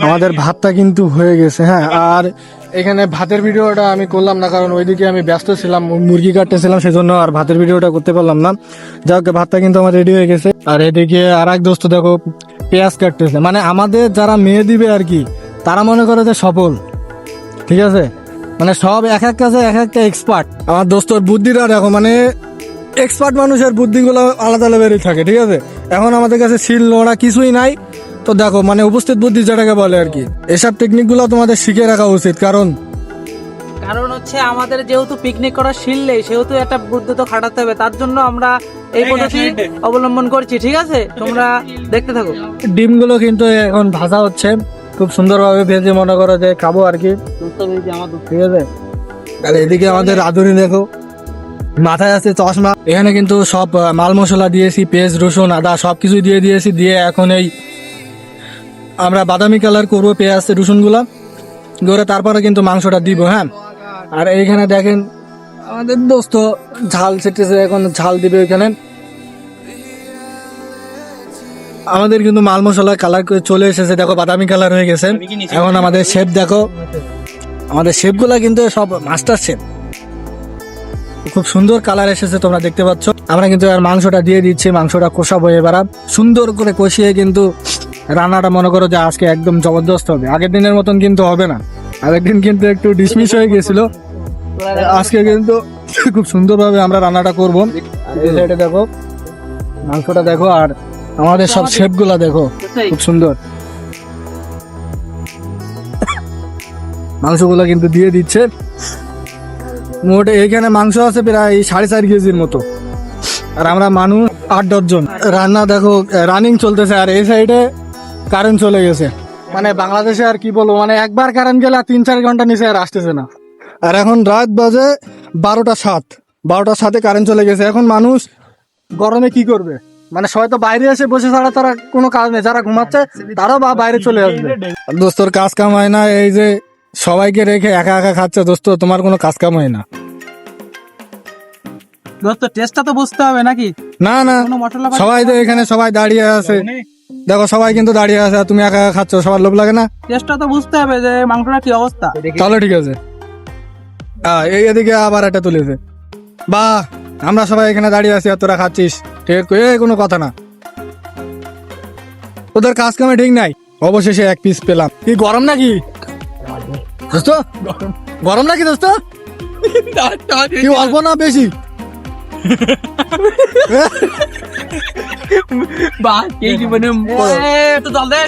আমাদের ভাতটা কিন্তু হয়ে গেছে, হ্যাঁ। আর এখানে ভাতের ভিডিওটা আমি করলাম না, কারণ ওইদিকে আমি ব্যস্ত ছিলাম, মুরগি কাটতেছিলাম, সেজন্য আর ভাতের ভিডিওটা করতে পারলাম না। যাই হোক, ভাতটা কিন্তু আমার রেডি হয়ে গেছে। আর এদিকে আর এক দোস্ত দেখো পেঁয়াজ কাটতেছে, মানে আমাদের যারা মেয়ে দিবে আর কি, তারা মনে করে যে সফল, ঠিক আছে, মানে সব এক এক কাজে এক একটা এক্সপার্ট। আমার দোস্তর বুদ্ধিটা দেখো, মানে এক্সপার্ট মানুষের বুদ্ধিগুলো আলাদা লেভেলই থাকে, ঠিক আছে। এখন আমাদের কাছে শিল নোড়া কিছুই নাই, তো দেখো মানে উপস্থিত বুদ্ধি যেটাকে বলে আর কি, এসব টেকনিকগুলো তোমাদের শিখে রাখা উচিত। কারণ হচ্ছে আমাদের যেহেতু পিকনিক করার শিল নেই, সেহেতু একটা বুদ্ধি তো খাটাতে হবে, তার জন্য আমরা এই পদ্ধতি অবলম্বন করছি। ঠিক আছে, তোমরা দেখতে থাকো। ডিমগুলো কিন্তু এখন ভাজা হচ্ছে খুব সুন্দরভাবে ভেজে, মনে করো যে খাবো আর কি, ঠিক আছে। আর এদিকে আমাদের রাঁধুনি দেখো, মাথায় আছে চশমা। এখানে কিন্তু সব মাল মশলা দিয়েছি, পেঁয়াজ রসুন আদা সবকিছু দিয়ে দিয়েছি, দিয়ে এখন এই আমরা বাদামি কালার করবো পেঁয়াজ রসুন গুলা করে, তারপরে কিন্তু মাংসটা দিব, হ্যাঁ। আর এইখানে দেখেন আমাদের দোস্ত ঝাল ছেটেছে, এখন ঝাল দিবে এখানে। আমাদের কিন্তু মাল মশলা কালার করে চলে এসেছে, দেখো বাদামি কালার হয়ে গেছে। এখন আমাদের শেফ দেখো, আমাদের শেফ গুলা কিন্তু সব মাস্টার শেফ, খুব সুন্দর কালার এসেছে, তোমরা দেখতে পাচ্ছ। আমরা কিন্তু আর মাংসটা দিয়ে দিচ্ছি, মাংসটা কষাবো এবার সুন্দর করে কষিয়ে। কিন্তু রান্নাটা মনে করো যে আজকে একদম জবরদস্ত হবে, আগের দিনের মতন কিন্তু হবে না। আগের দিন কিন্তু একটু ডিসমিস হয়ে গেছিল, আজকে কিন্তু খুব সুন্দরভাবে আমরা রান্নাটা করবো। এই সাইডে দেখো মাংসটা দেখো, আর আমাদের সব শেফ গুলা দেখো, খুব সুন্দর মাংসগুলা কিন্তু দিয়ে দিচ্ছে। মোট এইখানে মাংস আছে প্রায় 4.5 কেজির মতো, আর আমরা মানুষ 8-10 জন। রান্না দেখো রানিং চলতেছে, আর এই সাইডে কারেন্ট চলে গেছে। মানে বাংলাদেশে আর কি বলবো, মানে একবার কারেন্ট গেলে 3-4 ঘন্টা নিচে আর আসতেছে না। আর এখন রাত বাজে 12টা 7 কারেন্ট চলে গেছে। এখন মানুষ গরমে কি করবে, মানে সবাই তো বাইরে এসে বসে ছাড়া তারা কোনো কাজ নেই, যারা ঘুমাচ্ছে তারাও বা বাইরে চলে আসবে। দোস্তর কাজ কাম হয় না, এই যে সবাইকে রেখে একা একা খাচ্ছে দোস্ত, তোমার কোনো কাজ কাম হয় না। দোস্ত টেস্টটা তো বুঝতে হবে নাকি? না না, সবাই তো এখানে সবাই দাঁড়িয়ে আছে, দেখো সবাই কিন্তু দাঁড়িয়ে আছে, আর তুমি একা একা খাচ্ছ, সবার লোভ লাগে না? টেস্টটা তো বুঝতে হবে যে মাংসটা কি অবস্থা। তাহলে ঠিক আছে। এই এদিকে আবার একটা তুলেছে, বাহ, আমরা সবাই এখানে দাঁড়িয়ে আছি আর তোরা খাচ্ছিস, ঠিক কোনো কথা না, তোদের কাজ কামে ঠিক নাই। অবশেষে এক পিস পেলাম। কি গরম নাকি দোস্ত? গরম নাকি দোস্ত? কি অল্প না বেশি? বাহ, এই জীবনে একটু জল দে।